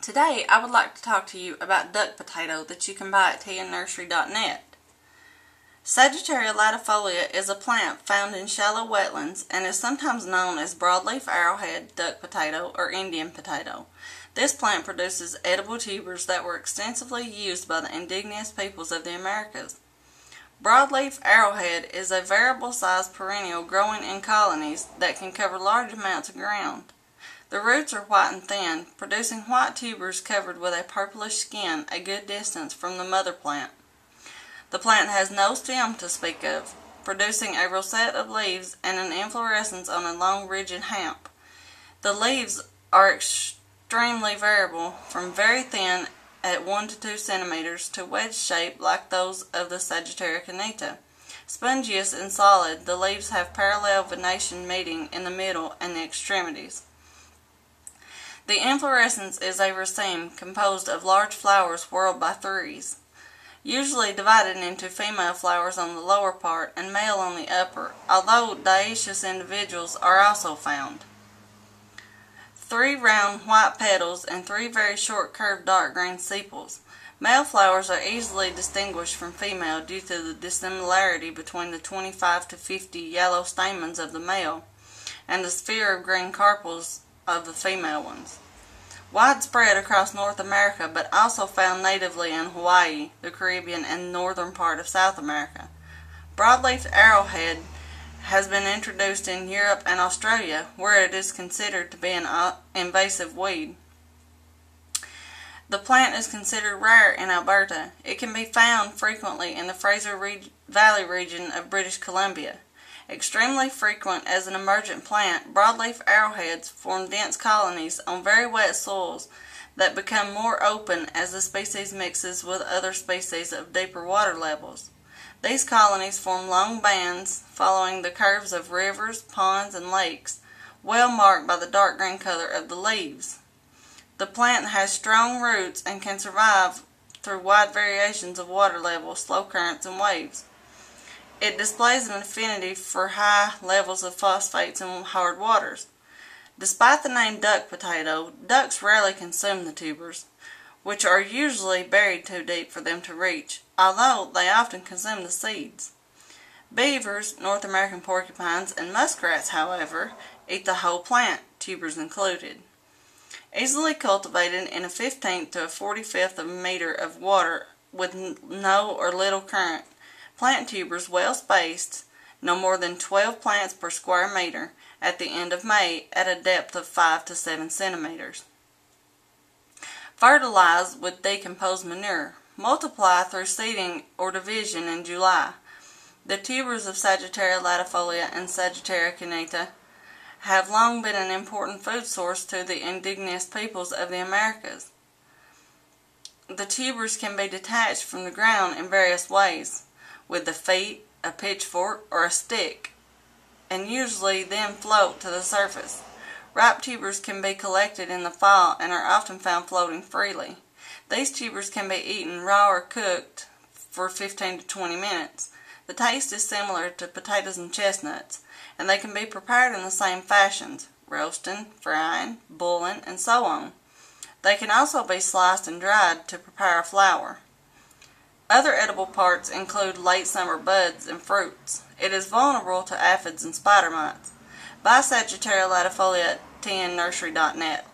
Today I would like to talk to you about duck potato that you can buy at tnursery.net. Sagittaria Latifolia is a plant found in shallow wetlands and is sometimes known as broadleaf arrowhead duck potato or Indian potato. This plant produces edible tubers that were extensively used by the indigenous peoples of the Americas. Broadleaf arrowhead is a variable-sized perennial growing in colonies that can cover large amounts of ground. The roots are white and thin, producing white tubers covered with a purplish skin a good distance from the mother plant. The plant has no stem to speak of, producing a rosette of leaves and an inflorescence on a long rigid hamp. The leaves are extremely variable, from very thin at 1 to 2 centimeters to wedge-shaped like those of the Sagittaria Latifolia. Spongious and solid, the leaves have parallel venation meeting in the middle and the extremities. The inflorescence is a raceme composed of large flowers whorled by threes, usually divided into female flowers on the lower part and male on the upper, although dioecious individuals are also found. 3 round white petals and 3 very short curved dark green sepals. Male flowers are easily distinguished from female due to the dissimilarity between the 25 to 50 yellow stamens of the male and the sphere of green carpels of the female ones. Widespread across North America, but also found natively in Hawaii, the Caribbean, and northern part of South America. Broadleaf arrowhead has been introduced in Europe and Australia, where it is considered to be an invasive weed. The plant is considered rare in Alberta. It can be found frequently in the Fraser Valley region of British Columbia. Extremely frequent as an emergent plant, broadleaf arrowheads form dense colonies on very wet soils that become more open as the species mixes with other species of deeper water levels. These colonies form long bands following the curves of rivers, ponds, and lakes, well marked by the dark green color of the leaves. The plant has strong roots and can survive through wide variations of water level, slow currents, and waves. It displays an affinity for high levels of phosphates in hard waters. Despite the name duck potato, ducks rarely consume the tubers, which are usually buried too deep for them to reach, although they often consume the seeds. Beavers, North American porcupines, and muskrats, however, eat the whole plant, tubers included. Easily cultivated in a 1/15th to a 1/45th of a meter of water with no or little current. Plant tubers well spaced, no more than 12 plants per square meter, at the end of May at a depth of 5 to 7 centimeters. Fertilize with decomposed manure. Multiply through seeding or division in July. The tubers of Sagittaria Latifolia and Sagittaria Latifolia have long been an important food source to the indigenous peoples of the Americas. The tubers can be detached from the ground in various ways, with the feet, a pitchfork, or a stick, and usually then float to the surface. Ripe tubers can be collected in the fall and are often found floating freely. These tubers can be eaten raw or cooked for 15 to 20 minutes. The taste is similar to potatoes and chestnuts, and they can be prepared in the same fashions: roasting, frying, boiling, and so on. They can also be sliced and dried to prepare a flour. Other edible parts include late summer buds and fruits. It is vulnerable to aphids and spider mites. Buy Sagittaria Latifolia at tnursery.net.